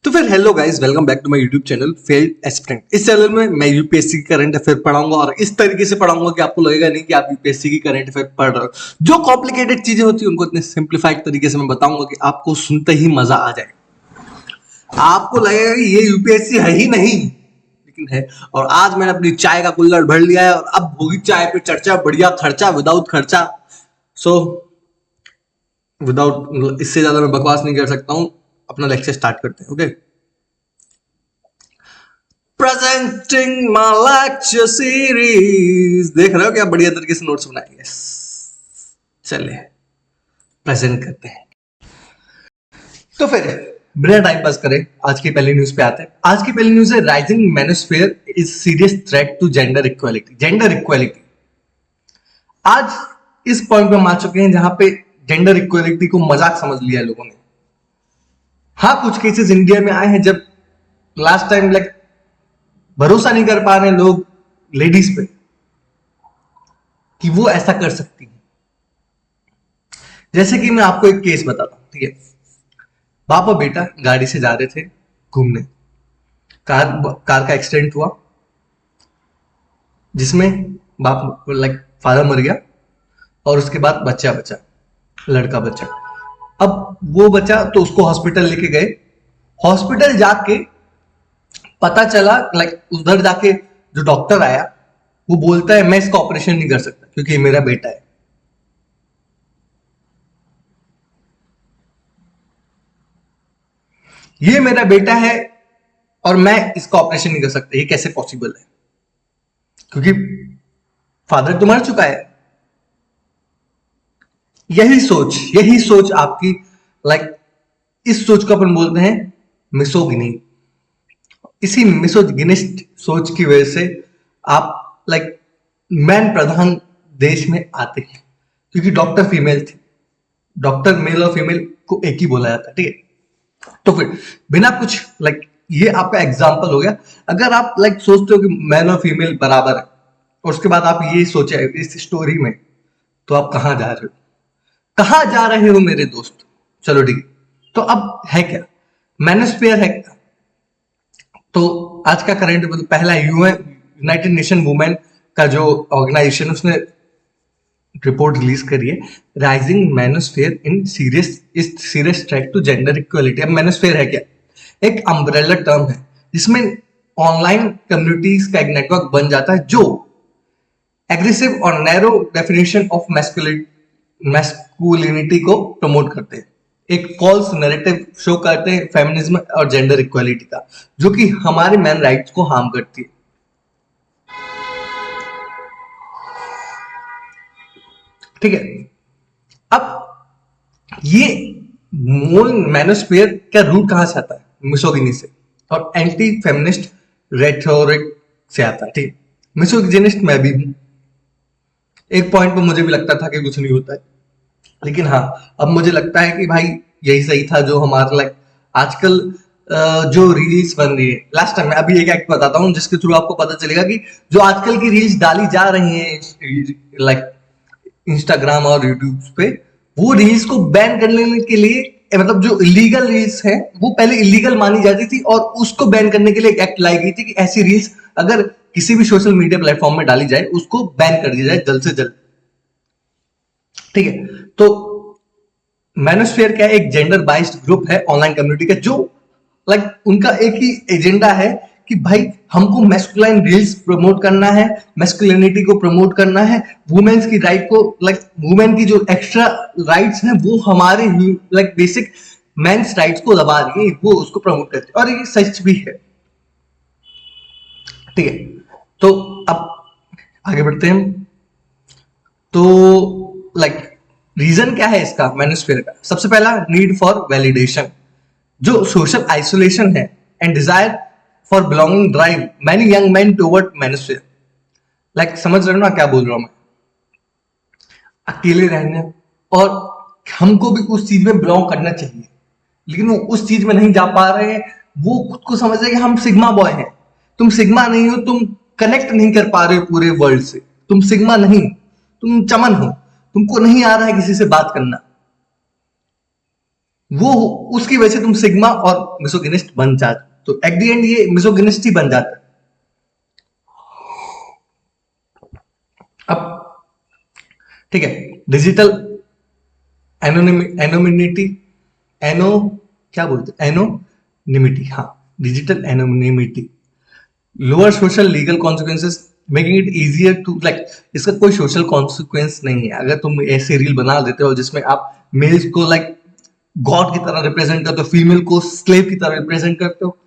तो फिर hello guys, welcome back to my YouTube channel failed aspirant. इस channel में मैं यूपीएससी की करंट अफेयर पढ़ाऊंगा और इस तरीके से पढ़ाऊंगा कि आपको लगेगा नहीं कि आप यूपीएससी की करंट अफेयर पढ़ रहे हो। जो कॉम्प्लिकेटेड चीजें होती है उनको इतने सिंप्लीफाइड तरीके से मैं बताऊंगा कि आपको सुनते ही मजा आ जाए। आपको लगेगा कि ये यूपीएससी है ही नहीं, लेकिन है। और आज मैंने अपनी चाय का कुल्हड़ भर लिया है और अब होगी चाय पे चर्चा, बढ़िया खर्चा विदाउट खर्चा। सो विदाउट इससे ज्यादा मैं बकवास नहीं कर सकता हूं। अपना लेक्चर स्टार्ट करते हैं। Okay, presenting my lecture series. देख रहे हो क्या बढ़िया तरीके से नोट्स बनाए। यस, चलिए प्रेजेंट करते हैं। तो फिर बिना टाइम पास करें आज की पहली न्यूज पे आते हैं। आज की पहली न्यूज है rising manosphere is serious threat to gender equality. Gender equality आज इस पॉइंट पे हम आ चुके हैं जहां पे जेंडर इक्वालिटी को मजाक समझ लिया है लोगों ने। हाँ, कुछ केसेस इंडिया में आए हैं जब लास्ट टाइम भरोसा नहीं कर पा रहे लोग लेडीज पे कि वो ऐसा कर सकती है। जैसे कि मैं आपको एक केस बताता हूं, ठीक है। बाप और बेटा गाड़ी से जा रहे थे घूमने। कार का एक्सीडेंट हुआ जिसमें बाप फादर मर गया और उसके बाद बच्चा बचा, लड़का बचा। अब वो बचा तो उसको हॉस्पिटल लेके गए। हॉस्पिटल जाके पता चला उधर जाके जो डॉक्टर आया वो बोलता है मैं इसका ऑपरेशन नहीं कर सकता क्योंकि ये मेरा बेटा है। ये मेरा बेटा है और मैं इसका ऑपरेशन नहीं कर सकता। ये कैसे पॉसिबल है? क्योंकि फादर तो मर चुका है। यही सोच आपकी इस सोच को अपन बोलते हैं मिसोगिनी। इसी मिसोगिनिस्ट सोच की वजह से आप मैन प्रधान देश में आते हैं क्योंकि डॉक्टर फीमेल थे। डॉक्टर मेल और फीमेल को एक ही बोला जाता है, ठीक है। तो फिर बिना कुछ ये आपका एग्जाम्पल हो गया। अगर आप सोचते हो कि मैन और फीमेल बराबर है और उसके बाद आप ये सोचे इस स्टोरी में, तो आप कहां जा रहे हो? कहां जा रहे हो मेरे दोस्त? चलो ठीक है। तो अब है क्या? मैनोस्फेयर है क्या? तो आज का करंट पहला यूनाइटेड नेशन वुमेन का जो ऑर्गेनाइजेशन उसने रिपोर्ट रिलीज करी है, rising manosphere in serious threat to gender equality. अब मैनोस्फेयर है क्या? एक अम्ब्रेला टर्म है जिसमें ऑनलाइन कम्युनिटीज का एक नेटवर्क बन जाता है जो एग्रेसिव और नैरो डेफिनेशन ऑफ मैस्कुलिनिटी को प्रमोट करते हैं। एक फॉल्स नैरेटिव शो करते हैं फेमिनिज्म और जेंडर इक्वालिटी का, जो कि हमारे मैन राइट्स को हार्म करती है। ठीक है। अब ये मोल मैनोस्फेयर का रूट कहां से आता है? मिसोगिनी से और एंटी फेमिनिस्ट रेटोरिक से आता है, ठीक है। मिसोगिनिस्ट मैं भी हूं। एक पॉइंट पर मुझे भी लगता था कि कुछ नहीं होता है, लेकिन हाँ अब मुझे लगता है कि भाई यही सही था। जो हमारा आजकल जो रील्स बन रही है, लास्ट टाइम मैं अभी एक एक्ट बताता हूँ जिसके थ्रू आपको पता चलेगा कि जो आजकल की रील्स डाली जा रही हैं इंस्टाग्राम और यूट्यूब पे, वो रील्स को बैन करने के लिए जो इलीगल रील्स है वो पहले इलीगल मानी जाती थी और उसको बैन करने के लिए एक एक्ट लाई गई थी कि ऐसी रील्स अगर किसी भी सोशल मीडिया प्लेटफॉर्म में डाली जाए उसको बैन कर दिया जाए जल्द से जल्द, ठीक है। तो मैनोस्फेयर क्या है? एक जेंडर बाइस्ड ग्रुप है ऑनलाइन कम्युनिटी का, जो उनका एक ही एजेंडा है कि भाई हमको मैस्कुलाइन रील्स प्रमोट करना है, मैस्कुलिनिटी को प्रमोट करना है, वुमेन्स की राइट को वुमेन की जो एक्स्ट्रा राइट्स हैं वो हमारे बेसिक मेंस राइट्स को दबा रही है, वो उसको प्रमोट करते हैं और ये सच भी है, ठीक है। तो अब आगे बढ़ते हैं। तो रीजन क्या है इसका मैनोस्फेयर का? सबसे पहला, नीड फॉर वैलिडेशन। जो सोशल आइसोलेशन है and desire for belonging drive many young man toward manosphere. समझ रहे हो ना क्या बोल रहा हूं मैं? अकेले रहने और हमको भी उस चीज में बिलोंग करना चाहिए, लेकिन वो उस चीज में नहीं जा पा रहे हैं। वो खुद को समझ रहे हैं कि हम सिग्मा बॉय हैं। तुम सिग्मा नहीं हो, तुम कनेक्ट नहीं कर पा रहे हो पूरे वर्ल्ड से। तुम सिग्मा नहीं, तुम चमन हो। तुमको नहीं आ रहा है किसी से बात करना। वो उसकी वजह से तुम सिग्मा और मिसोगिनिस्ट बन जाते, तो एट द एंड ये मिसोगिनिस्ट ही बन जाता है। अब ठीक है, डिजिटल एनोनिमिटी, एनो क्या बोलते हैं, एनोनिमिटी, हाँ, digital anonymity, lower social legal consequences, making it easier to like, इसका कोई सोशल कॉन्सिक्वेंस नहीं है। अगर तुम ऐसे रील बना देते हो जिसमें आप मेल्स को लाइक गॉड की तरह रिप्रेजेंट करते हो, फीमेल को स्लेव की तरह रिप्रेजेंट करते हो,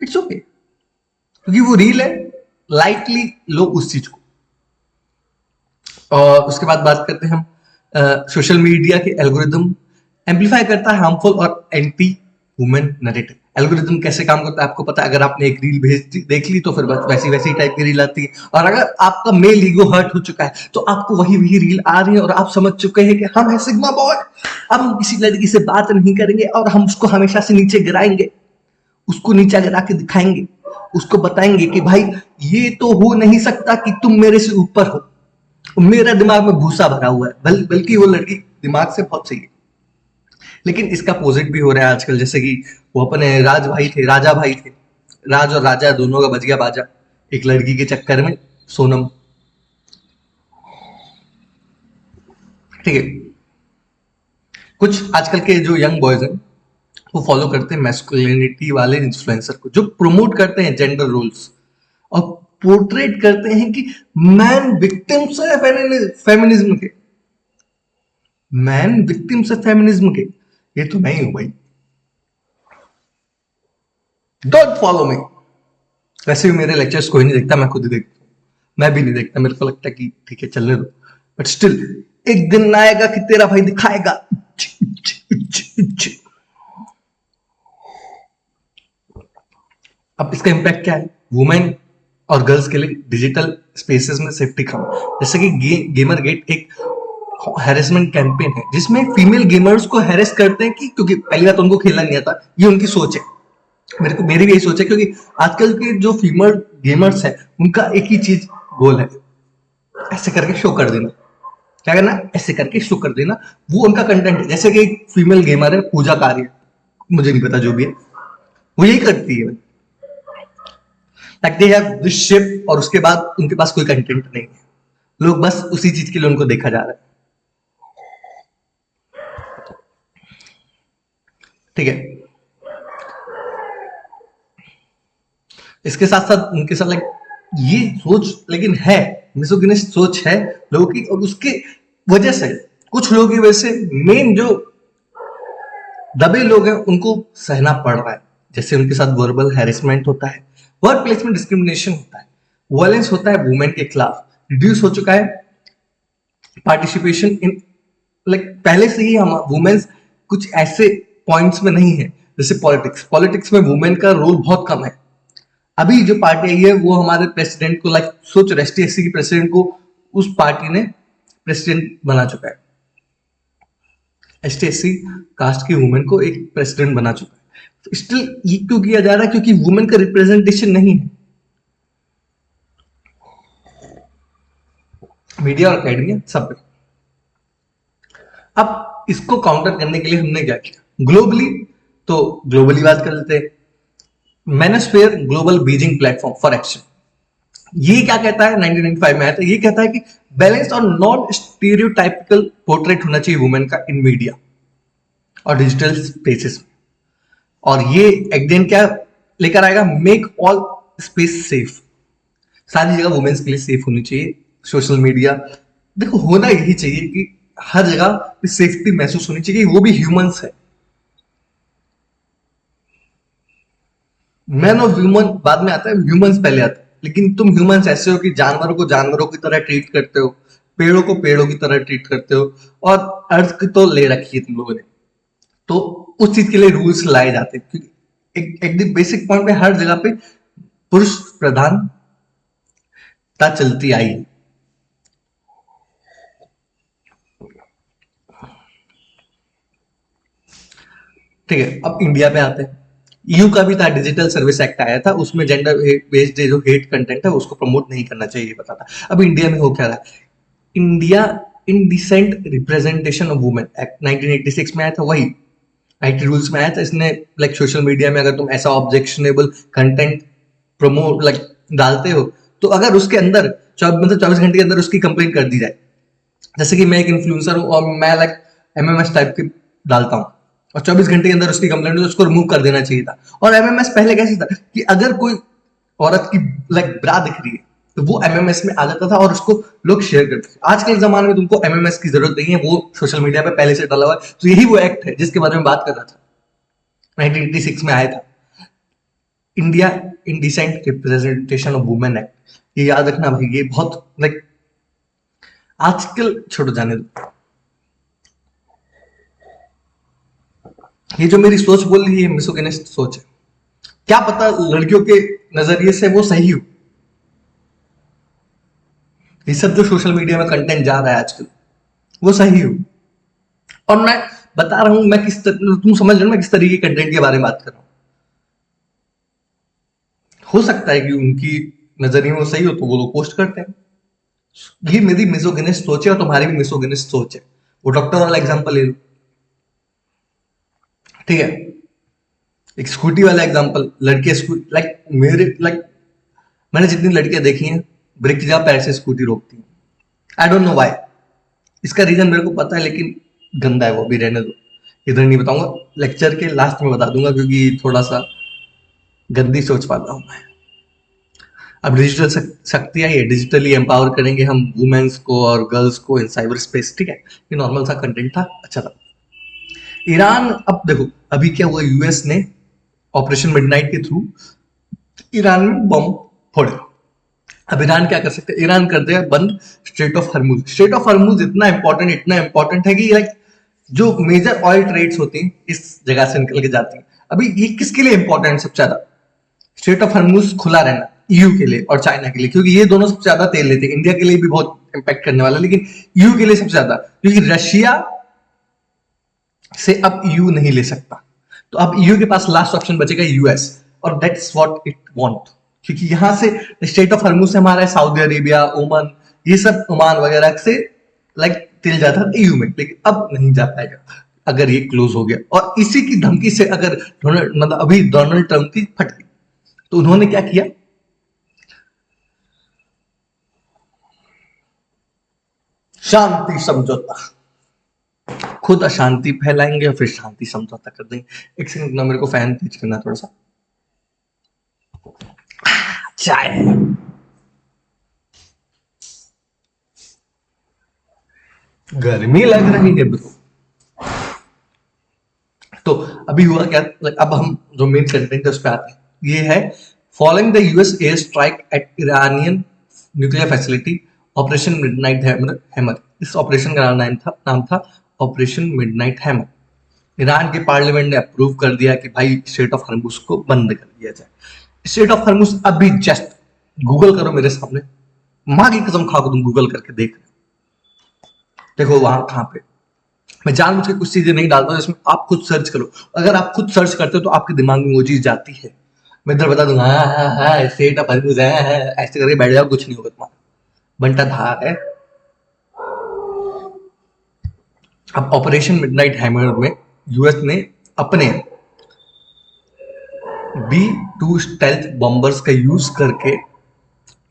इट्स ओके, क्योंकि वो रील है, लाइटली लो उस चीज को। और उसके बाद बात करते हैं हम सोशल मीडिया के एल्गोरिदम एम्पलीफाई करता है हार्मफुल और एंटी वुमेन नैरेटिव। एल्गोरिदम कैसे काम करता है आपको पता है, अगर आपने एक रील देख ली तो फिर बस वैसी वैसी टाइप की रील आती है, और अगर आपका मेल ईगो हर्ट हो चुका है तो आपको वही वही रील आ रही है, और आप समझ चुके हैं कि हम है सिग्मा बॉय, अब हम किसी लड़की से बात नहीं करेंगे और हम उसको हमेशा से नीचे गिराएंगे, उसको नीचे गिरा के दिखाएंगे, उसको बताएंगे कि भाई ये तो हो नहीं सकता कि तुम मेरे से ऊपर हो, मेरा दिमाग में भूसा भरा हुआ है, बल्कि वो लड़की दिमाग से बहुत सही है। लेकिन इसका अपोजिट भी हो रहा है आजकल, जैसे कि वो अपने राजा भाई थे, राज और राजा दोनों का बज गया बाजा एक लड़की के चक्कर में, सोनम, ठीक है। कुछ आजकल के जो यंग बॉयज हैं वो फॉलो करते हैं मैस्कुलिनिटी वाले इन्फ्लुएंसर को, जो प्रमोट करते हैं जेंडर रोल्स और पोर्ट्रेट करते हैं कि मैन विक्टिम्स है फेमिनिज्म के, मैन विक्टिम्स है फेमिनिज्म के। ये तो नहीं हूं भाई, डोंट फॉलो मी। वैसे भी मेरे लेक्चर्स कोई नहीं देखता, मैं खुद ही देखता हूँ, मैं भी नहीं देखता, मेरे को लगता है कि ठीक है चलने दो, बट स्टिल एक दिन आएगा कि तेरा भाई दिखाएगा। अब इसका इम्पैक्ट क्या है वुमेन और गर्ल्स के लिए डिजिटल स्पेसेस में सेफ्टी कम, जैसे कि गेमर गेट एक हैरेसमेंट कैंपेन है जिसमें फीमेल गेमर्स को हैरेस करते हैं कि क्योंकि पहली बात उनको खेलना नहीं आता, ये उनकी सोच है, मेरी भी यही सोच है, क्योंकि आजकल के जो फीमेल गेमर्स है उनका एक ही चीज गोल है, ऐसे करके शो कर देना, क्या करना, ऐसे करके शो कर देना, वो उनका कंटेंट है। जैसे कि एक फीमेल गेमर है पूजा कार्य, मुझे नहीं पता जो भी है, वो यही करती है, like they have this ship, और उसके बाद उनके पास कोई कंटेंट नहीं है, लोग बस उसी चीज के लिए उनको देखा जा रहा है, ठीक है। इसके साथ साथ उनके साथ लाइक ये सोच लेकिन है, मिसोगिनिस्ट सोच है लोगों की, और उसके वजह से कुछ लोगों की वजह से मेन जो दबे लोग हैं उनको सहना पड़ रहा है, जैसे उनके साथ वर्बल हैरेसमेंट होता है, वर्क प्लेस में डिस्क्रिमिनेशन होता है, वायलेंस होता है वुमेन के खिलाफ, रिड्यूस हो चुका है पार्टिसिपेशन इन, लाइक पहले से ही हम वुमेन्स कुछ ऐसे पॉइंट्स में नहीं है, जैसे पॉलिटिक्स, पॉलिटिक्स में वुमेन का रोल बहुत कम है। अभी जो पार्टी आई है वो हमारे प्रेसिडेंट को लाइक सोच, राष्ट्रीय एससी की प्रेसिडेंट को उस पार्टी ने प्रेसिडेंट बना चुका है, एसटी कास्ट की वुमेन को एक प्रेसिडेंट बना चुका है। स्टिल ये क्यों किया जा रहा है, क्योंकि वुमेन का रिप्रेजेंटेशन नहीं है मीडिया और अकेडमिया सब पे। अब इसको काउंटर करने के लिए हमने क्या किया ग्लोबली, तो ग्लोबली बात कर लेते हैं। Manosphere global Beijing platform for action, ये क्या कहता है, 1995 में आया था, ये कहता है कि बैलेंस और नॉन स्टीरियोटाइपिकल पोर्ट्रेट होना चाहिए वुमेन का इन मीडिया और डिजिटल स्पेसेस में, और ये एग्डेन क्या लेकर आएगा, मेक ऑल स्पेस सेफ, सारी जगह वुमेन्स के लिए सेफ होनी चाहिए, सोशल मीडिया, देखो होना यही चाहिए कि हर जगह सेफ्टी महसूस होनी चाहिए, वो भी ह्यूमंस है, मैन और ह्यूमन बाद में आता है, ह्यूमंस पहले आता है, लेकिन तुम ह्यूमंस ऐसे हो कि जानवरों को जानवरों की तरह ट्रीट करते हो, पेड़ों को पेड़ों की तरह ट्रीट करते हो, और अर्थ की तो ले रखी है तुम लोगों ने, तो उस चीज के लिए रूल्स लाए जाते हैं, क्योंकि एक बेसिक पॉइंट पे हर जगह पे पुरुष प्रधानता चलती आई है। ठीक है, अब इंडिया पे आते हैं। ईयू का भी था, डिजिटल सर्विस एक्ट आया था, उसमें जेंडर बेस्ड जो हेट कंटेंट है उसको प्रमोट नहीं करना चाहिए पता था। अब इंडिया में हो क्या रहा है, India indecent representation of women act 1986 में आया था, वही आईटी रूल्स में आया था इसने, लाइक सोशल मीडिया में अगर तुम ऐसा ऑब्जेक्शनेबल कंटेंट प्रमोट लाइक डालते हो, तो अगर उसके अंदर मतलब 24 घंटे के अंदर उसकी कंप्लेंट कर दी जाए, जैसे कि मैं एक इन्फ्लुएंसर हूँ और मैं लाइक एमएमएस टाइप के डालता हूँ और 24 घंटे के अंदर उसकी कंप्लेंट, तो उसको रिमूव कर देना चाहिए था। और एमएमएस पहले कैसे था कि अगर कोई औरत की लाइक ब्रा दिख रही है तो वो एमएमएस में आ जाता था और उसको लोग शेयर करते थे। आज के जमाने में तुमको एमएमएस की जरूरत नहीं है, वो सोशल मीडिया पे पहले से डाला हुआ है। तो यही वो एक्ट है जिसके बारे में बात कर रहा था, 1986 में आया था, India indecent representation of women act. ये याद रखना भाई, ये बहुत लाइक आजकल छोड़ो, जाने दो। ये जो मेरी सोच बोल रही है मिसोगिनिस्ट सोच है, क्या पता लड़कियों के नजरिए से वो सही हो। ये सब जो सोशल मीडिया में कंटेंट जा रहा है आजकल वो सही हो। और मैं बता रहा हूं मैं तुम समझ रहे हो मैं किस तरीके के कंटेंट के बारे में बात कर रहा हूं। हो सकता है कि उनकी नजरिए में वो सही हो तो वो लोग पोस्ट करते हैं। ये मेरी मिसोगिनिस्ट सोच है और तुम्हारी भी मिसोगिनिस्ट सोच है। वो डॉक्टर वाला एग्जांपल ले लो, ठीक है, एक स्कूटी वाला एग्जांपल, लड़कियां लाइक मेरे लाइक मैंने जितनी लड़कियां देखी हैं ब्रेक की जगह पैर से स्कूटी रोकती हैं। आई डोंट नो व्हाई, इसका रीजन मेरे को पता है लेकिन गंदा है वो, भी रहने दो, इधर नहीं बताऊंगा, लेक्चर के लास्ट में बता दूंगा क्योंकि थोड़ा सा गंदी सोच पाता हूं मैं। अब डिजिटल शक्ति आई है, डिजिटली एम्पावर करेंगे हम वुमेन्स को और गर्ल्स को इन साइबर स्पेस, ठीक है। ये नॉर्मल सा कंटेंट था, अच्छा था। ईरान, अब देखो अभी क्या हुआ, यूएस ने ऑपरेशन मिडनाइट के थ्रू ईरान में बम फोड़े। अब ईरान क्या कर सकते हैं, ईरान कर दिया बंद स्ट्रेट ऑफ हरमुज। स्ट्रेट ऑफ हरमुज इतना इंपॉर्टेंट है कि लाइक जो मेजर ऑयल ट्रेड्स होती हैं इस जगह से निकल के जाती हैं। अभी ये किसके लिए इंपॉर्टेंट सबसे ज्यादा, स्ट्रेट ऑफ हरमुज खुला रहना ईयू के लिए और चाइना के लिए, क्योंकि ये दोनों सबसे ज्यादा तेल लेते हैं। इंडिया के लिए भी बहुत इंपैक्ट करने वाला, लेकिन ईयू के लिए सबसे ज्यादा, क्योंकि रशिया से अब ईयू नहीं ले सकता। तो अब ईयू के पास लास्ट ऑप्शन बचेगा यूएस, और दैट्स व्हाट इट वांट, क्योंकि यहां से स्ट्रेट ऑफ हरमुज से हमारा सऊदी अरेबिया, ओमान, ये सब ओमान वगैरह से लाइक तेल जाता था ईयू में, लेकिन अब नहीं जा पाएगा अगर ये क्लोज हो गया। और इसी की धमकी से अगर मतलब अभी डोनाल्ड ट्रंप की फट गई, तो उन्होंने क्या किया, शांति समझौता, खुद अशांति फैलाएंगे और फिर शांति समझौता कर देंगे। एक सेकंड ना, मेरे को फैन तेज करना थोड़ा सा, चाय गर्मी लग रही है ब्रो। तो अभी हुआ क्या, अब हम जो मेन कंटेंट है उस पर आते हैं। ये है following the US air strike at Iranian nuclear facility operation midnight hammer. इस ऑपरेशन का नाम था ऑपरेशन मिडनाइट हैमर। ईरान के पार्लियामेंट ने अप्रूव कर दिया कि भाई स्ट्रेट ऑफ हरमुज को बंद कर दिया जाए। स्ट्रेट ऑफ हरमुज अभी जस्ट गूगल करो मेरे सामने, मां की कसम खा को तुम गूगल करके देखो वहां कहां पे। मैं जानबूझ के कुछ चीजें नहीं डालता हूं जिसमें आप खुद सर्च करो। अगर आप खुद सर्च करते हो तो आपके दिमाग में वो चीज जाती है। मैं इधर बता दूंगा हाँ स्ट्रेट ऑफ हरमुज है, ऐसे करके बैठ जाओ, कुछ नहीं होगा तुम्हारा, बंटा धार है। अब ऑपरेशन मिडनाइट हैमर में यूएस ने अपने B-2 स्टेल्थ बॉम्बर्स का यूज करके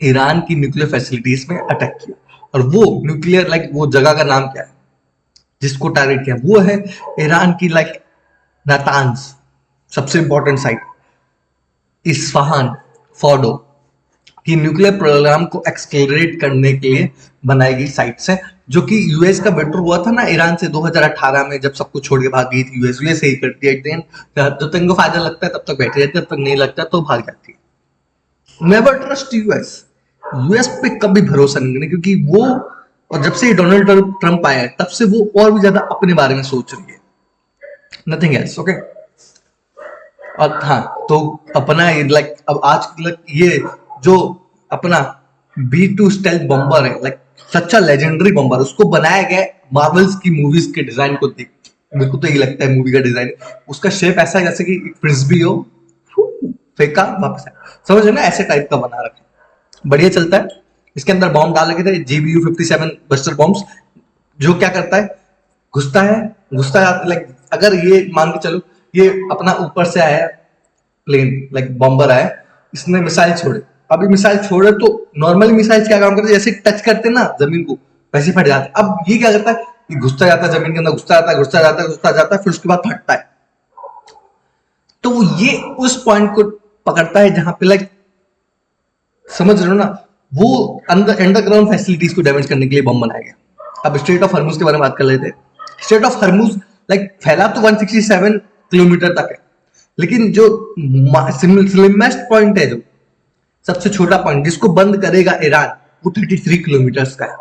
ईरान की न्यूक्लियर फैसिलिटीज में अटैक किया। और वो न्यूक्लियर लाइक वो जगह का नाम क्या है जिसको टारगेट किया, वो है ईरान की लाइक नातांज, सबसे इंपॉर्टेंट साइट, इस्फहान, फोर्डो की न्यूक्लियर प्रोग्राम को एक्सक्लेरेट करने के लिए बनाई गई साइट्स है, जो कि यूएस का विड्रॉ हुआ था ना ईरान से 2018 में, जब सब कुछ छोड़ के भाग गई थी यूएस। यूएस ही करती है, जब तक इनको फायदा लगता है तब तक बैठे रहते हैं, तब तक नहीं लगता तो भाग जाती है। नेवर ट्रस्ट यूएस, यूएस पे कभी भरोसा नहीं करना, क्योंकि वो, और जब से डोनाल्ड ट्रंप आया है तब से वो और भी ज्यादा अपने बारे में सोच रही है, नथिंग एल्स, ओके। और हाँ, तो अपना लाइक अब आज ये जो अपना B-2 स्टेल्थ बॉम्बर है, लाइक सच्चा लेजेंडरी बॉम्बर, उसको बनाया गया मार्वल्स की मूवीज के डिजाइन को देख, मेरे को तो यही लगता है मूवी का डिजाइन, उसका शेप ऐसा है जैसे कि फ्रिस्बी हो, फेंका वापस आया, समझ ना, ऐसे टाइप का बना रखा, बढ़िया चलता है। इसके अंदर बॉम्ब डाल रखे थे GBU-57 बस्टर बॉम्ब्स, जो क्या करता है, घुसता है लाइक अगर ये मान के चलो ये अपना ऊपर से आया प्लेन लाइक बॉम्बर आया, इसने मिसाइल छोड़े, अभी मिसाइल छोड़े तो नॉर्मली मिसाइल क्या काम करते हैं, जैसे टच करते हैं ना जमीन को वैसे फट जाते हैं। अब ये क्या करता है, ये घुसता जाता है जमीन के अंदर, घुसता जाता है घुसता जाता है घुसता जाता है, फिर उसके बाद फटता है। तो ये उस पॉइंट को पकड़ता है जहां पे लाइक, समझ रहे हो ना, वो अंदर अंडरग्राउंड फैसिलिटीज को डैमेज करने के लिए बम बनाया गया। अब स्ट्रेट ऑफ हॉर्मुज के बारे में बात कर लेते हैं। स्ट्रेट ऑफ हॉर्मुज लाइक फैला तो 167 किलोमीटर तक है, लेकिन जो स्लिमेस्ट पॉइंट है, जो सबसे छोटा पॉइंट जिसको बंद करेगा ईरान, वो 33 किलोमीटर का है।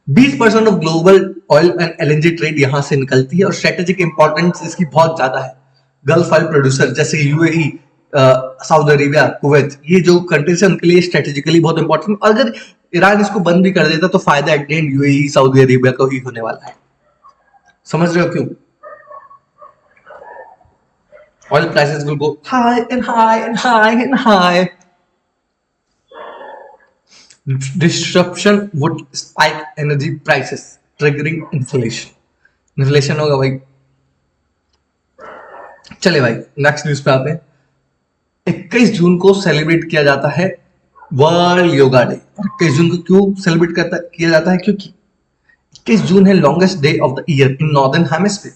20% of global oil and LNG trade यहां से निकलती है और स्ट्रेटेजिक इंपॉर्टेंस इसकी बहुत ज्यादा है। गल्फ ऑयल प्रोड्यूसर जैसे यूएई, सऊदी अरेबिया, कुवैत, ये जो कंट्रीज है उनके लिए स्ट्रेटेजिकली बहुत इंपॉर्टेंट। अगर ईरान इसको बंद भी कर देता तो फायदा at the end UAE, Saudi Arabia को ही होने वाला है। समझ रहे हो क्यों? Oil prices will go high and high and high and high. Disruption would spike energy prices, triggering inflation. Inflation होगा भाई। चले भाई नेक्स्ट न्यूज पे आते हैं। 21 जून को सेलिब्रेट किया जाता है वर्ल्ड योगा डे। 21 जून को क्यों सेलिब्रेट किया जाता है? क्योंकि 21 जून है longest day of the year in northern hemisphere.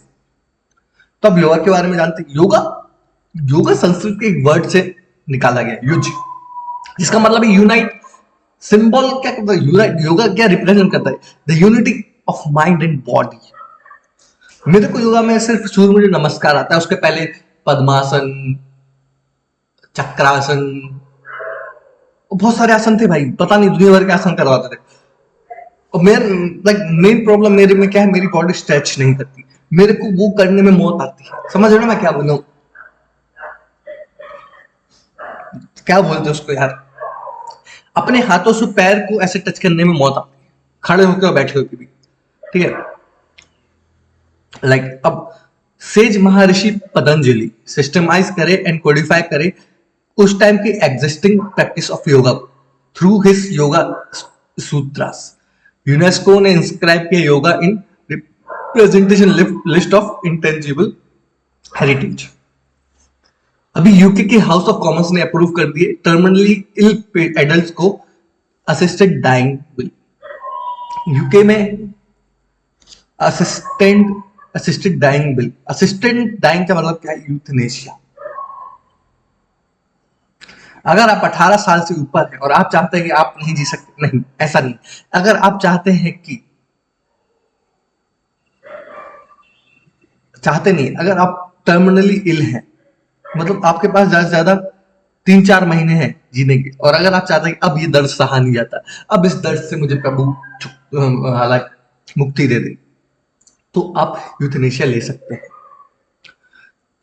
तो अब योगा के बारे में जानते हैं। योगा संस्कृत के एक वर्ड से निकाला गया, युज, जिसका मतलब है यूनाइट। सिंबल क्या करता है? यूनाइट। योगा क्या रिप्रेजेंट करता है? The unity of mind and body. मेरे को योगा में सिर्फ शुरू में जो नमस्कार आता है, उसके पहले पद्मासन, चक्रासन, बहुत सारे आसन थे भाई, पता नहीं दुनिया भर के आसन करवाते थे। और मेरे लाइक मेन प्रॉब्लम मेरे में क्या है, मेरी बॉडी स्ट्रेच नहीं करती, मेरे को वो करने में मौत आती है। समझ रहे हो ना मैं क्या बोल रहा हूं? क्या बोलते उसको यार, अपने हाथों से पैर को ऐसे टच करने में मौत आती है, खड़े होकर और बैठे होकर भी। ठीक है, लाइक अब सेज महर्षि पतंजलि सिस्टमाइज करे एंड कोडिफाई करे उस टाइम की existing practice of yoga through his yoga sutras. UNESCO ने इंस्क्राइब किया yoga in representation list of intangible heritage. अभी यूके के हाउस ऑफ कॉमन्स ने अप्रूव कर दिए टर्मिनली इल एडल्ट्स को असिस्टेड डाइंग बिल। यूके में assisted dying bill. Assisted dying का मतलब क्या है? यूथनेशिया। अगर आप 18 साल से ऊपर हैं और आप चाहते हैं कि आप नहीं जी सकते, नहीं, ऐसा नहीं। अगर आप चाहते हैं कि अगर आप टर्मिनली इल हैं, मतलब आपके पास ज्यादा से ज्यादा 3-4 महीने हैं जीने के, और अगर आप चाहते हैं कि अब ये दर्द सहा नहीं जाता, अब इस दर्द से मुझे प्रभु हालांकि मुक्ति दे दे, तो आप यूथनेशिया ले सकते हैं।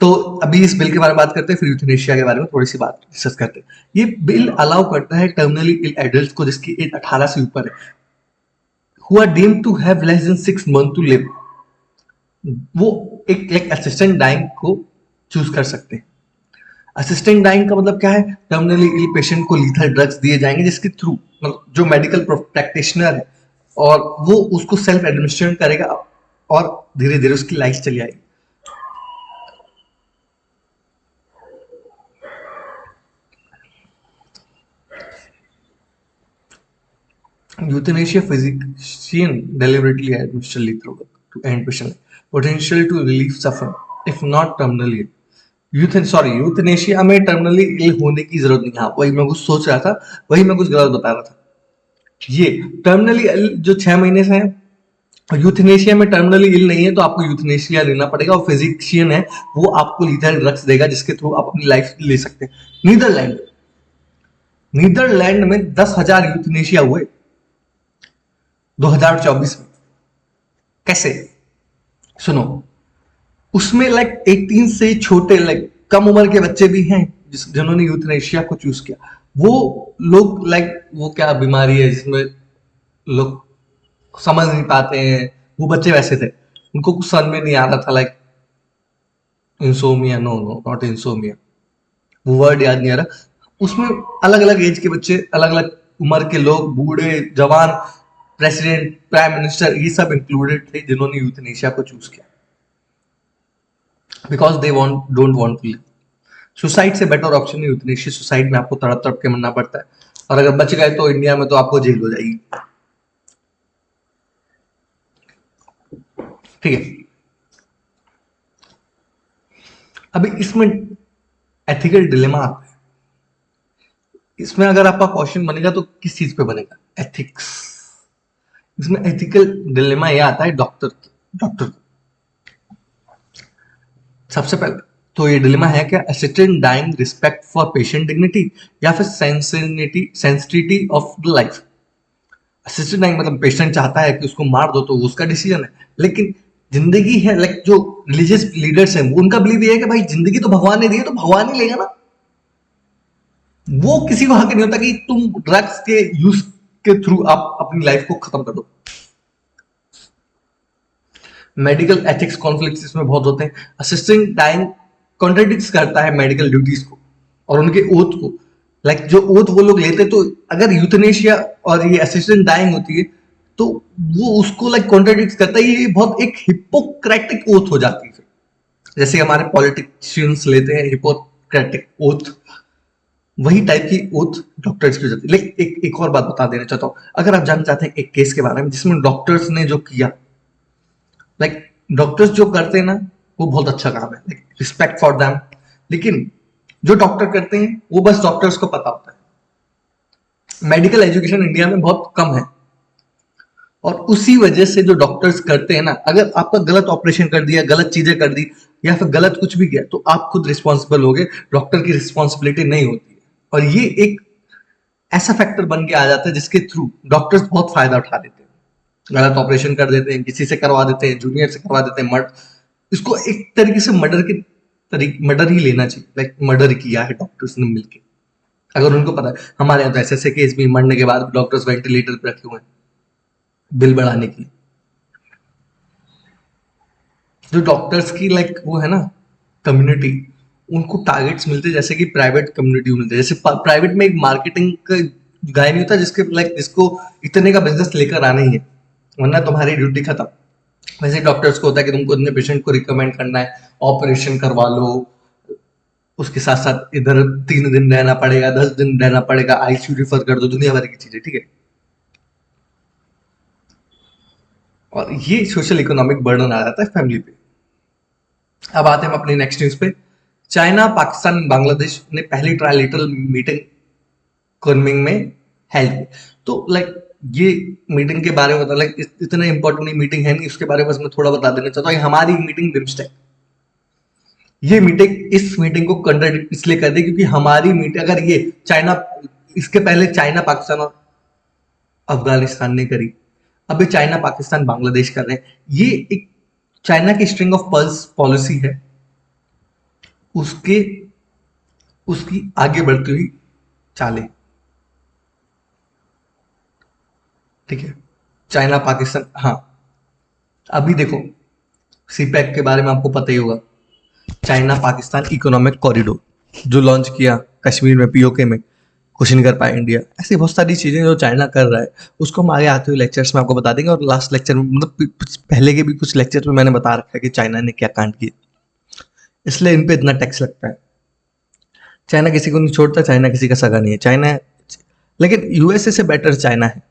तो अभी इस बिल के बारे में बात करते हैं, फिर यूथनेशिया के बारे में थोड़ी सी बात डिस्कस करते हैं। ये बिल अलाउ करता है टर्मिनली इल एडल्ट्स को जिसकी एज 18 से ऊपर है, who are deemed to have less than 6 month to live, वो एक असिस्टेंट डाइंग को चूज कर सकते हैं। असिस्टेंट डाइंग का मतलब क्या है? टर्मिनली इल पेशेंट को लीथल ड्रग्स दिए जाएंगे जिसके थ्रू मतलब जो मेडिकल प्रैक्टिशनर है और वो उसको सेल्फ एडमिनिस्ट्रेट करेगा और धीरे धीरे उसकी लाइफ चली आएगी। Euthanasia physician deliberately administer lethal drug to end patient potential to relieve suffering if not terminally ill. Euthanasia में टर्मिनली इल होने की जरूरत नहीं है। वही मैं कुछ सोच रहा था, वही मैं कुछ गलत बता रहा था। ये टर्मिनली इल जो 6 महीने से है, यूथनेशिया में टर्मिनली इल नहीं है तो आपको यूथनेशिया लेना पड़ेगा और फिजिशियन है वो आपको लीथल ड्रग्स देगा जिसके थ्रू आप अपनी लाइफ ले सकते हैं। नीदरलैंड में 10,000 यूथनेशिया हुए 2024 में। कैसे? सुनो, उसमें लाइक 18 से छोटे लाइक कम उम्र के बच्चे भी हैं जिन्होंने यूथनेशिया को चूज किया। वो लोग लाइक वो क्या बीमारी है जिसमें लोग समझ नहीं पाते हैं, वो बच्चे वैसे थे, उनको कुछ समझ में नहीं आ रहा था, like insomnia, no not insomnia, वो वर्ड याद नहीं आ रहा। उसमें अलग अलग एज के बच्चे, अलग अलग उम्र के लोग, बूढ़े, जवान, प्रेसिडेंट, प्राइम मिनिस्टर, ये सब इंक्लूडेड थे जिन्होंने यूथनेशिया को चूज किया। Because they want don't want to live. Suicide से बेटर ऑप्शन नहीं होती, सुसाइड में आपको तड़प तड़प के मरना पड़ता है, और अगर बच गए तो इंडिया में तो आपको जेल हो जाएगी। ठीक है, अभी इसमें एथिकल डिलेमा आता है। इसमें अगर आपका क्वेश्चन बनेगा तो किस चीज पे बनेगा? एथिक्स। इसमें एथिकल डिलेमा यह आता है डॉक्टर सबसे पहले तो ये डिलेमा है क्या, assistant dying respect for patient dignity या फिर sensitivity of the life. Assistant dying मतलब पेशेंट चाहता है कि उसको मार दो तो वो उसका डिसीजन है, लेकिन जिंदगी है, लाइक जो रिलीजियस लीडर्स हैं उनका बिलीव ये है कि भाई जिंदगी तो भगवान ने दी है तो भगवान ही लेगा ना। वो किसी को हक नहीं होता कि तुम ड्रग्स के यूज के थ्रू आप अपनी लाइफ को खत्म कर दो। मेडिकल एथिक्स कॉन्फ्लिक्ट्स इसमें बहुत होते हैं। असिस्टेंट डाइंग कॉन्ट्रडिक्ट करता है मेडिकल ड्यूटीज को और उनके ओथ को। लाइक जो ओथ वो लोग लेते, तो अगर यूथनेशिया और ये असिस्टेंट डाइंग होती है तो वो उसको लाइक कॉन्ट्रडिक्ट करता है। ये बहुत एक हिपोक्रेटिक ओथ हो जाती है, जैसे हमारे पॉलिटिशियंस लेते हैं हिपोक्रेटिक ओथ, वही टाइप की ओथ डॉक्टर्स की हो जाती है। लेकिन एक और बात बता देना चाहता हूँ, अगर आप जानना चाहते हैं एक केस के बारे में जिसमें डॉक्टर्स ने जो किया, लाइक डॉक्टर्स जो करते हैं ना वो बहुत अच्छा काम है, लाइक रिस्पेक्ट फॉर देम। लेकिन जो डॉक्टर करते हैं वो बस डॉक्टर्स को पता होता है। मेडिकल एजुकेशन इंडिया में बहुत कम है और उसी वजह से जो डॉक्टर्स करते हैं ना, अगर आपका गलत ऑपरेशन कर दिया, गलत चीजें कर दी या फिर गलत कुछ भी किया तो आप खुद रिस्पॉन्सिबल होगे, डॉक्टर की रिस्पॉन्सिबिलिटी नहीं होती है। और ये एक ऐसा फैक्टर बन के आ जाता है जिसके थ्रू डॉक्टर्स बहुत फायदा उठा लेते हैं, गलत ऑपरेशन कर देते हैं, किसी से करवा देते हैं, जूनियर से करवा देते हैं, इसको एक तरीके से मर्डर ही लेना चाहिए। लाइक मर्डर किया है डॉक्टर्स ने मिलके। अगर उनको पता है, हमारे यहाँ तो ऐसे केस भी मरने के बाद डॉक्टर्स वेंटिलेटर पे रखे हुए हैं बिल बढ़ाने के लिए। जो डॉक्टर्स की लाइक वो है ना कम्युनिटी, उनको टारगेट्स मिलते हैं जैसे कि प्राइवेट कम्युनिटी मिलते हैं। जैसे प्राइवेट में एक मार्केटिंग का गाय नहीं होता जिसके लाइक जिसको इतने का बिजनेस लेकर आना ही है वरना तुम्हारी ड्यूटी खत्म। वैसे डॉक्टर्स को होता है कि तुमको इतने पेशेंट को रिकमेंड करना है, ऑपरेशन करवा लो, उसके साथ साथ इधर 3 दिन रहना पड़ेगा, 10 दिन रहना पड़ेगा, आईसीयू रिफर कर दो, दुनिया भर की चीजें। ठीक है, और ये सोशल इकोनॉमिक बर्डन आ जाता है फैमिली पे। अब आते हैं हम अपनी नेक्स्ट न्यूज पे। चाइना, पाकिस्तान, बांग्लादेश ने पहली ट्रायलेटरल मीटिंग कुनमिंग में हेल्ड की। तो लाइक ये मीटिंग के बारे में बता, लाइक इतना इंपॉर्टेंट मीटिंग है नहीं, उसके बारे में बस मैं थोड़ा बता देना चाहता हूँ। हमारी मीटिंग बिम्स्टेक, ये मीटिंग इस मीटिंग को कंट्राडिक्ट इसलिए कर दी क्योंकि हमारी मीटिंग, अगर ये चाइना, इसके पहले चाइना, पाकिस्तान और अफगानिस्तान ने करी, अभी चाइना, पाकिस्तान, बांग्लादेश कर रहे हैं। ये एक चाइना की स्ट्रिंग ऑफ पर्ल्स पॉलिसी है, उसके उसकी आगे बढ़ती हुई चालें। ठीक है, चाइना, पाकिस्तान। हाँ, अभी देखो सीपैक के बारे में आपको पता ही होगा, चाइना पाकिस्तान इकोनॉमिक कॉरिडोर जो लॉन्च किया कश्मीर में, पीओके में, कुछ नहीं कर पाया इंडिया। ऐसी बहुत सारी चीजें जो चाइना कर रहा है उसको हम आगे आते हुए लेक्चर्स में आपको बता देंगे। और लास्ट लेक्चर में, मतलब पहले के भी कुछ लेक्चर में मैंने बता रखा है कि चाइना ने क्या कांड किया, इसलिए इन पे इतना टैक्स लगता है। चाइना किसी को नहीं छोड़ता, चाइना किसी का सगा नहीं है। चाइना, लेकिन यूएसए से बेटर चाइना है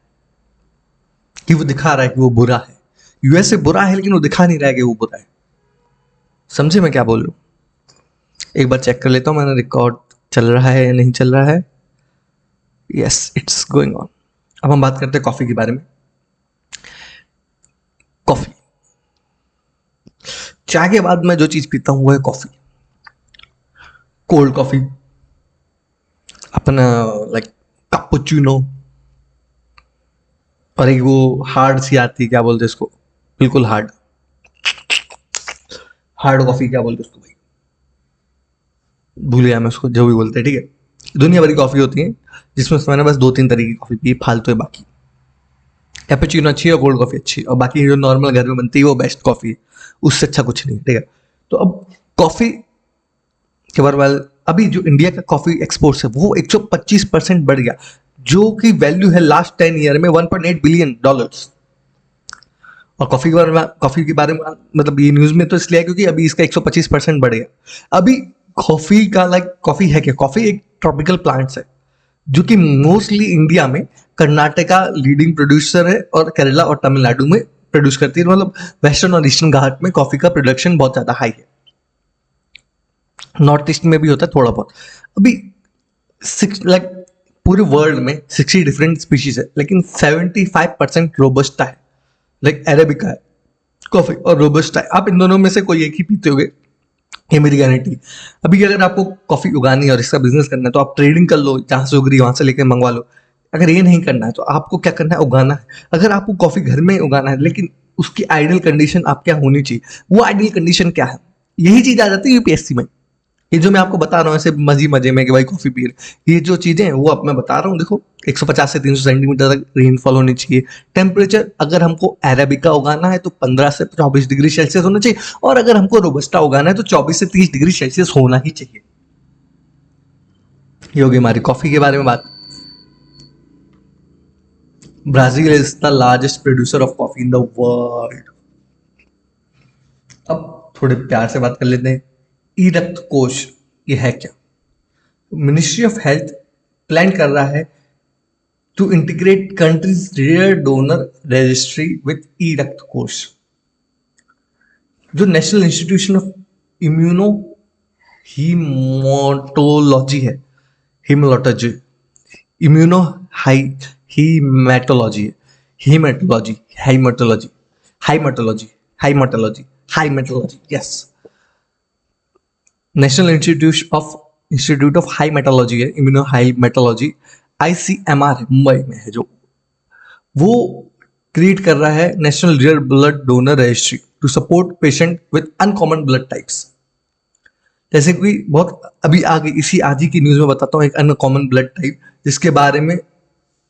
कि वो दिखा रहा है कि वो बुरा है। यूएसए बुरा है लेकिन वो दिखा नहीं रहा है कि वो बुरा है। समझे मैं क्या बोल रहा हूँ? एक बार चेक कर लेता हूँ मैंने रिकॉर्ड चल रहा है या नहीं चल रहा है। Yes, it's going on. अब हम बात करते हैं कॉफी के बारे में। कॉफी, चाय के बाद मैं जो चीज पीता हूँ वो है कॉफी। कोल्ड कॉफी, अपना लाइक कैपुचिनो, और एक वो हार्ड सी आती है, क्या बोलते हैं इसको, बिल्कुल हार्ड कॉफी, क्या बोलते हैं उसको भाई, भूल गया मैं उसको, जो भी बोलते हैं। ठीक है, दुनिया भर की कॉफी होती है जिसमें मैंने बस 2-3 तरह की कॉफी पी, फालतू है बाकी। कैपुचिनो अच्छी है और कोल्ड कॉफी अच्छी है, और बाकी जो नॉर्मल घर में बनती है वो बेस्ट कॉफी है, उससे अच्छा कुछ नहीं है। ठीक है, तो अब कॉफी के बारे में, अभी जो इंडिया का कॉफी एक्सपोर्ट्स है वो 125% बढ़ गया, जो कि वैल्यू है लास्ट 10 ईयर में $1.8 बिलियन। और कॉफी के बारे में मतलब ये न्यूज में तो इसलिए है क्योंकि अभी इसका 125% बढ़ेगा। अभी कॉफी का कॉफी है क्या? कॉफी एक ट्रॉपिकल प्लांट्स है जो कि मोस्टली इंडिया में कर्नाटका लीडिंग प्रोड्यूसर है और केरला और तमिलनाडु में प्रोड्यूस करती है। मतलब वेस्टर्न और ईस्टर्न घाट में कॉफी का प्रोडक्शन बहुत ज्यादा हाई है, नॉर्थ ईस्ट में भी होता है थोड़ा बहुत। अभी पूरे वर्ल्ड में 60 डिफरेंट स्पीशीज है, लेकिन 75% रोबस्टा है, अरेबिका है कॉफी और रोबस्टा है। आप इन दोनों में से कोई एक ही पीते होगे, ये मेरी गारंटी। अभी अगर आपको कॉफी उगानी है और इसका बिजनेस करना है तो आप ट्रेडिंग कर लो, जहां से उग रही है वहां से लेकर मंगवा लो। अगर ये नहीं करना है तो आपको क्या करना है, उगाना है। अगर आपको कॉफी घर में उगाना है, लेकिन उसकी आइडियल कंडीशन आप क्या होनी चाहिए, वो आइडियल कंडीशन क्या है, यही चीज आ जाती है यूपीएससी में। ये जो मैं आपको बता रहा हूँ ऐसे मजे में कि भाई कॉफी पी रहे, ये जो चीजें हैं वो अब मैं बता रहा हूँ। देखो 150 से 300 सेंटीमीटर तक रेनफॉल होनी चाहिए। टेम्परेचर अगर हमको अरेबिका उगाना है तो 15 से 24 डिग्री सेल्सियस होना चाहिए, और अगर हमको रोबस्टा उगाना है तो 24 से 30 डिग्री सेल्सियस होना ही चाहिए। ये होगी हमारी कॉफी के बारे में बात। Brazil is the largest producer of coffee in the world. अब थोड़े प्यार से बात कर लेते हैं, ई रक्त कोष ये है क्या? मिनिस्ट्री ऑफ हेल्थ प्लान कर रहा है to integrate country's rare donor registry with e Rakt Kosh. जो national institution of immuno haematology है, हीमोलॉजी इम्यूनो हाई हीमेटोलॉजी है, haematology haematology haematology haematology haematology yes, national institute of haematology है, immuno high मेटोलॉजी, ICMR है, मुंबई में है जो, वो create कर रहा है national real blood donor registry to support patient with uncommon blood types. जैसे कि बहुत अभी आगे इसी आज ही की न्यूज में बताता हूँ एक अनकॉमन ब्लड टाइप जिसके बारे में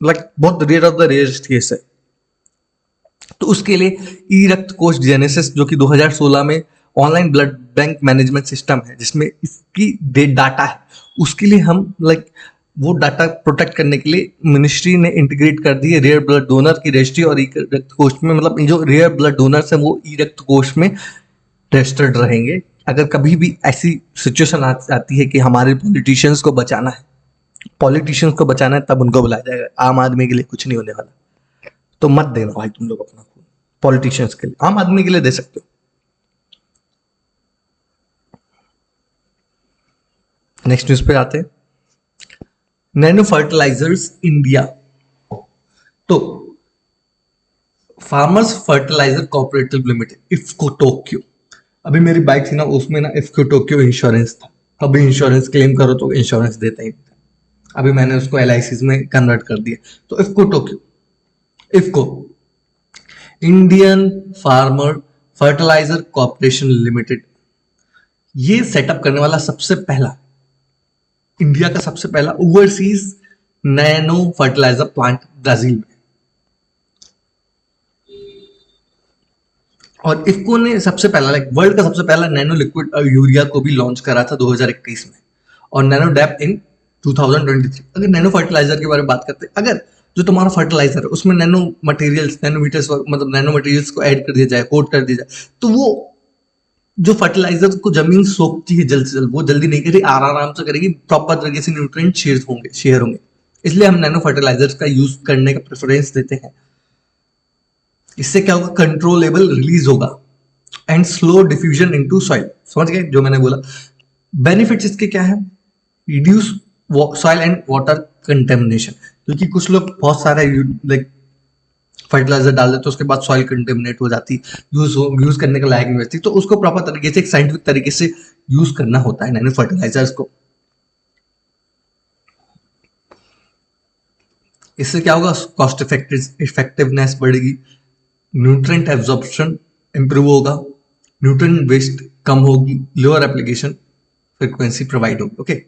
बहुत rare of the rare case है। तो उसके लिए ई रक्त कोष जेनेसिस जो कि 2016 में online blood bank management system है जिसमें इसकी डाटा है, उसके लिए हम वो डाटा प्रोटेक्ट करने के लिए मिनिस्ट्री ने इंटीग्रेट कर दी है रेयर ब्लड डोनर की रजिस्ट्री और ई रक्त कोष में। मतलब जो रेयर ब्लड डोनर्स है वो ई रक्त कोष में रजिस्टर्ड रहेंगे। अगर कभी भी ऐसी सिचुएशन आती है कि हमारे पॉलिटिशियंस को बचाना है, तब उनको बुलाया जाएगा। आम आदमी के लिए कुछ नहीं होने वाला, तो मत देना भाई तुम लोग अपना खून पॉलिटिशियंस के लिए, आम आदमी के लिए दे सकते हो। नेक्स्ट न्यूज पे आते हैं, नैनो फर्टिलाइजर्स इंडिया। तो farmers fertiliser cooperative limited IFFCO Tokyo, अभी मेरी बाइक थी ना उसमें ना इफ्को टोक्यो इंश्योरेंस था, अभी इंश्योरेंस क्लेम करो तो इंश्योरेंस देता ही, अभी मैंने उसको एलआईसी में कन्वर्ट कर दिया। तो IFFCO Tokyo, IFFCO Indian farmer fertiliser corporation limited, ये सेटअप करने वाला सबसे पहला इंडिया का सबसे पहला overseas nano fertiliser plant Brazil में। और इफ्को ने सबसे पहला वर्ल्ड का सबसे पहला नैनो लिक्विड यूरिया को भी लॉन्च करा था 2021 में, और नैनो डेप इन 2023। अगर नैनो फर्टिलाइजर के बारे में बात करते हैं, अगर जो तुम्हारा फर्टिलाइजर है उसमें नैनो मटेरियल्स नैनोमीटर्स मतलब नैनो मटेरियल्स को ऐड कर दिया जाए, कोट कर दिया जाए, तो वो जो फर्टिलाइजर को जमीन सोखती है जल्द से जल्द, वो जल्दी नहीं करेगी, आराम से करेगी, प्रॉपर तरीके से न्यूट्रिएंट शेयर होंगे। इसलिए हम नैनो फर्टिलाइजर्स का यूज करने का प्रेफरेंस देते हैं। इससे क्या होगा, कंट्रोलेबल रिलीज होगा and slow diffusion into soil. समझ गए जो मैंने बोला? बेनिफिट्स इसके क्या है, reduce soil and water contamination, क्योंकि कुछ लोग बहुत सारा फर्टिलाइजर डाल देते तो उसके बाद सॉइल कंटेमिनेट हो जाती, यूज करने का लायक नहीं बचती, तो उसको प्रॉपर तरीके से एक साइंटिफिक तरीके से यूज करना होता है नैनो फर्टिलाइजर्स को। इससे क्या होगा, कॉस्ट इफेक्टिवनेस बढ़ेगी, न्यूट्रिएंट एब्जॉर्प्शन इंप्रूव होगा, न्यूट्रिएंट वेस्ट कम होगी, लोअर एप्लीकेशन फ्रीक्वेंसी प्रोवाइड होगी। ओके,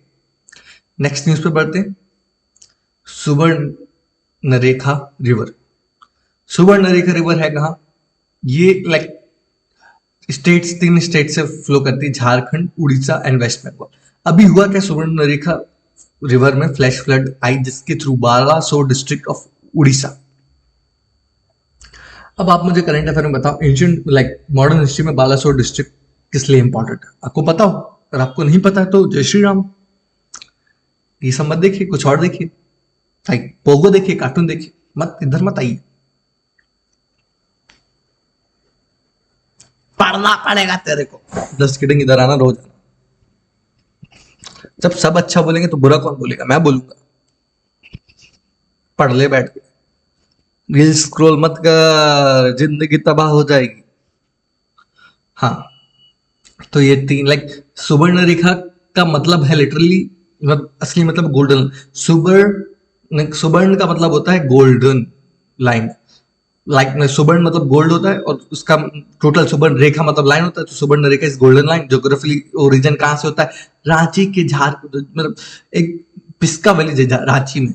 नेक्स्ट न्यूज पे बढ़ते हैं, सुवर्णरेखा रिवर। सुवर्णरेखा रिवर है कहाँ, ये तीन स्टेट से फ्लो करती है, झारखंड, उड़ीसा एंड वेस्ट बंगाल। अभी हुआ क्या, सुवर्णरेखा रिवर में फ्लैश फ्लड आई जिसके थ्रू 1200 डिस्ट्रिक्ट ऑफ उड़ीसा अब आप मुझे करंट अफेयर में बताओ, एंशियंट लाइक मॉडर्न हिस्ट्री में बालासोर डिस्ट्रिक्ट किस लिए इंपॉर्टेंट है? आपको पता हो? अगर आपको नहीं पता है तो जय श्री राम, ये सब मत देखिए, कुछ और देखिए, लाइक पोगो देखिए, कार्टून देखिए, मत इधर मत आइए। पढ़ना पड़ेगा तेरे को। जस्ट किडिंग, इधर आना, रोज आना। जब सब अच्छा बोलेंगे तो बुरा कौन बोलेगा? मैं बोलूंगा। पढ़ ले बैठ के, रील स्क्रॉल मत कर, जिंदगी तबाह हो जाएगी। हाँ, तो ये तीन लाइक सुवर्ण रेखा का मतलब है लिटरली, मतलब असली मतलब गोल्डन। सुवर्ण, सुवर्ण का मतलब होता है गोल्डन लाइन। लाइक सुवर्ण मतलब गोल्ड होता है, और उसका टोटल सुवर्ण रेखा मतलब लाइन होता है, तो Suvarna Rekha is golden line. Geographically origin कहाँ से होता है? रांची के मतलब एक पिस्का वैली रांची में,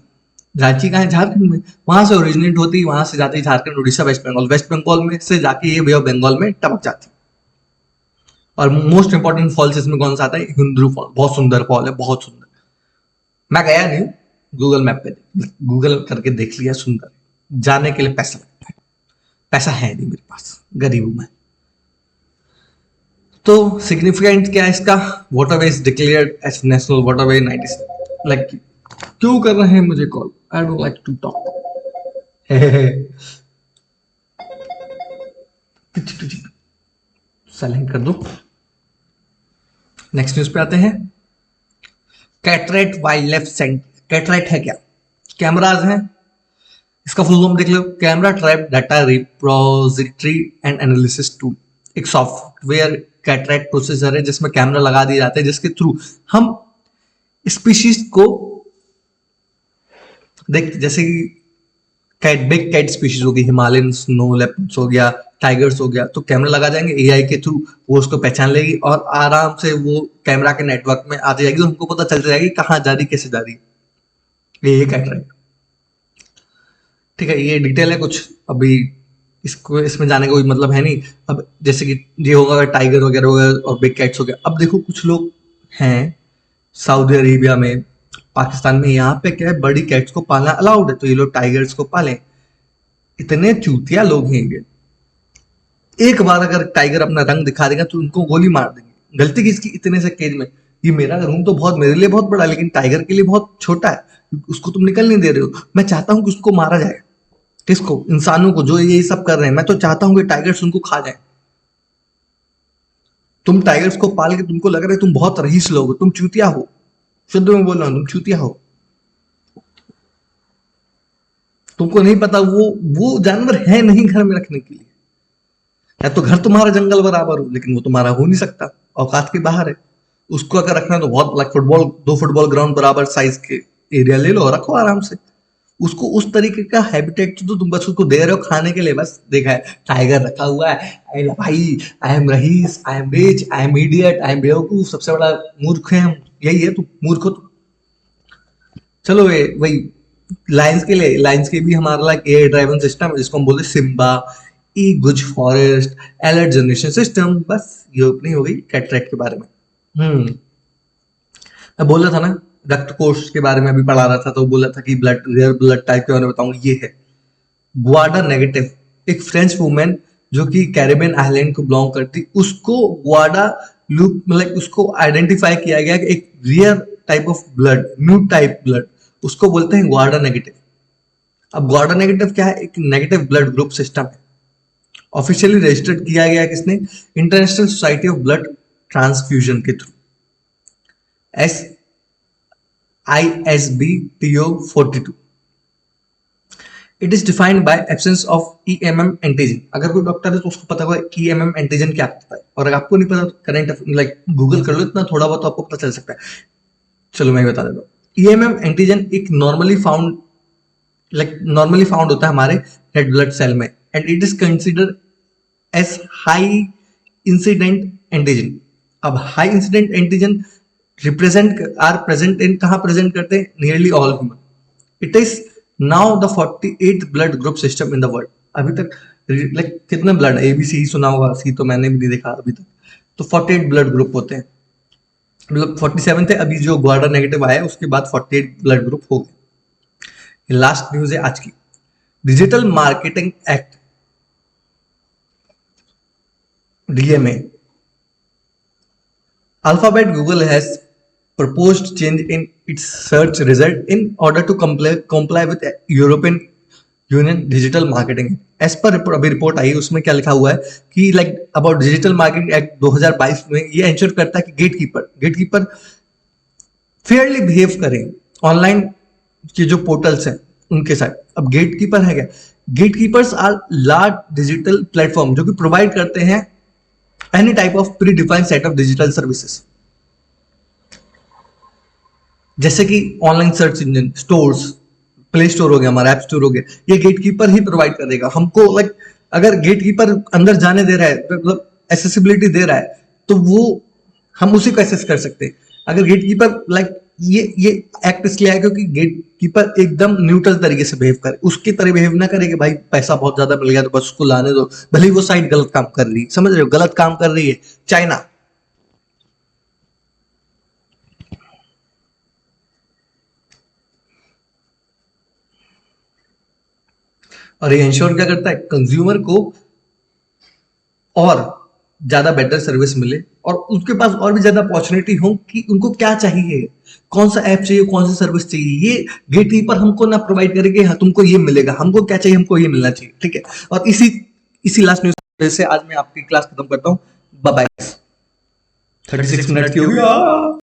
रांची कहाँ है? झारखंड में। वहां से ओरिजिनेट होती है, वहां से जाती है झारखंड, उड़ीसा, वेस्ट बंगाल, वेस्ट बंगाल में से जाके ये बे ऑफ बंगाल में टपक जाती है। और मोस्ट इंपॉर्टेंट फॉल्स इसमें कौन सा आता है? हिंद्रू फॉल, बहुत सुंदर फॉल है, बहुत सुंदर। मैं गया नहीं, गूगल मैप पे गूगल करके देख लिया, सुंदर। जाने के लिए पैसा लगता है, पैसा है नहीं मेरे पास, गरीब हूं मैं। तो सिग्निफिकेंट क्या है इसका? Waterway is declared as national waterway 97। Like क्यों कर रहे हैं मुझे call? I don't like to talk. Silent कर दो। नेक्स्ट न्यूज पे आते हैं। CaTRAT wildlife centre. CaTRAT है क्या? कैमराज हैं, इसका फुल फॉर्म देख लो, camera trap data repository and analysis tool. एक सॉफ्टवेयर कैटरेट प्रोसेसर है जिसमें कैमरा लगा दिए जाते हैं, जिसके थ्रू हम स्पीशीज को देख, जैसे कि कैट, बिग कैट स्पीशीज होगी, हिमालयन स्नो लेपर्ड्स हो गया, टाइगर्स हो गया, तो कैमरा लगा जाएंगे, एआई के थ्रू वो उसको पहचान लेगी और आराम से वो कैमरा के नेटवर्क में आ जाएगी, तो हमको पता चल जाएगी कहाँ जा रही, कैसे जा रही। ये कैटरेट, ठीक है। ये डिटेल है कुछ, अभी इसको इसमें जाने का कोई मतलब है नहीं। अब जैसे कि ये होगा टाइगर वगैरह हो गया और बिग कैट्स हो गया। अब देखो कुछ लोग हैं सऊदी अरेबिया में, पाकिस्तान में, यहाँ पे क्या है, बड़ी कैट्स को पालना अलाउड है, तो ये लोग टाइगर्स को पालें। इतने चूतिया लोग हैं ये। एक बार अगर टाइगर अपना रंग दिखा देगा तो उनको गोली मार देंगे। गलती किसकी? इतने से केज में। ये मेरा रूम तो बहुत, मेरे लिए बहुत बड़ा है, लेकिन टाइगर के लिए बहुत छोटा है, उसको तुम निकल नहीं दे रहे हो। मैं चाहता हूं कि उसको मारा जाए। किसको? इंसानों को, जो ये सब कर रहे हैं। मैं तो चाहता हूं कि टाइगर्स उनको खा जाए। तुम टाइगर्स को पाल के तुमको लग रहा है तुम बहुत रईस लोग हो, तुम चूतिया हो। शुद्ध में बोल रहा हूं, तुम चूतिया हो। तुमको नहीं पता वो जानवर है नहीं घर में रखने के लिए। या तो घर तुम्हारा जंगल बराबर हो, लेकिन वो तुम्हारा हो नहीं सकता, औकात के बाहर है। उसको अगर रखना है तो बहुत, लाइक फुटबॉल, 2 फुटबॉल ग्राउंड बराबर साइज के एरिया ले लो और रखो आराम से। उसको उस तरीके का हैबिटेट तो तुम बस उसको दे रहे हो खाने के लिए। बस देखा है टाइगर रखा हुआ है, अरे भाई आई एम रईस, I am rich, I am idiot, I am बेवकूफ, सबसे बड़ा मूर्ख है हम। यही है, तू मूर्ख हो तू। चलो ये वही लाइंस के लिए, लाइंस के भी हमारा लाइक एआई ड्राइवन सिस्टम है, जिसको हम बोलते हैं सिम्बा, ई गुज फॉरेस्ट, अलर्ट जनरेशन सिस्टम। बस ये अपनी हो गई कैटरेट के बारे में। मैं बोल रहा था ना, रक्त कोष के बारे में अभी पढ़ा रहा था, तो बोला था कि ब्लड, रेयर ब्लड टाइप के बारे में बताऊंगा। ये है गुआडा नेगेटिव। एक फ्रेंच वुमेन जो कि कैरिबियन आइलैंड को बिलोंग करती, उसको गुआडा लूप, मतलब उसको आइडेंटिफाई किया गया कि एक rare type of blood, new type blood, उसको बोलते हैं गुआडा नेगेटिव। अब गुआडा नेगेटिव क्या है? एक नेगेटिव ब्लड ग्रुप सिस्टम है। ऑफिशियली रजिस्टर्ड किया गया किसने? International Society of Blood Transfusion के through, as ISBTO42। It is defined by absence of EMM antigen. अगर कोई डॉक्टर है तो उसको पता होगा EMM एंटीजन क्या करता है, और अगर आपको नहीं पता तो करंट लाइक गूगल कर लो, इतना थोड़ा बहुत तो आपको पता चल सकता है। चलो मैं बता देता हूँ। EMM एंटीजन एक नॉर्मली फाउंड होता है हमारे रेड ब्लड सेल में, and it is considered as high incident antigen. अब high incident antigen represent are present in, कहां प्रेजेंट करते हैं? Nearly all human. It is now the 48th blood group system in the world. अभी तक like कितने blood? ABC ही सुना होगा, सी तो मैंने भी नहीं देखा अभी तक। तो 48 ब्लड ग्रुप होते हैं, मतलब 47 थे, अभी जो ग्वाडा नेगेटिव आया उसके बाद 48 ब्लड ग्रुप हो गए। लास्ट न्यूज है आज की। Digital marketing act DMA. Alphabet Google has proposed change in its search result in order to comply with European union digital marketing edge पर अभी रिपोर्ट आई है, उसमें क्या लिखा हुआ है कि like about digital marketing act 2022 में ये इंश्योर करता है कि गेटकीपर फेयरली बिहेव करें ऑनलाइन के जो पोर्टल्स हैं उनके साथ। अब गेटकीपर है क्या? Gatekeepers are large digital platform जो कि प्रोवाइड करते हैं any type of predefined set of digital services, जैसे कि online search engine, stores, play store हो गया, हमारा ऐप स्टोर हो गया, ये गेटकीपर ही प्रोवाइड करेगा हमको। लाइक अगर गेटकीपर अंदर जाने दे रहा है, मतलब एसेसिबिलिटी दे रहा है, तो वो हम उसी को एक्सेस कर सकते हैं। अगर गेटकीपर लाइक ये एक्ट इसलिए है क्योंकि गेटकीपर एकदम न्यूट्रल तरीके से बिहेव करे, उसकी तरह बिहेव ना करे कि भाई पैसा बहुत ज्यादा मिल गया तो बस उसको लाने दो, भले ही वो साइट गलत काम कर रही है। समझ रहे हो? गलत काम कर रही है चाइना। और ये इंश्योर क्या करता है? कंज्यूमर को और ज्यादा बेटर सर्विस मिले और उसके पास और भी ज्यादा अपॉर्चुनिटी हो कि उनको क्या चाहिए, कौन सा ऐप चाहिए, कौन सी सर्विस चाहिए, ये गेटकीपर हमको ना प्रोवाइड करेंगे। हाँ, तुमको ये मिलेगा, हमको क्या चाहिए, हमको ये मिलना चाहिए। ठीक है। और इसी लास्ट न्यूज से आज मैं आपकी क्लास खत्म करता हूँ। Bye bye. 36 मिनट की हो गया।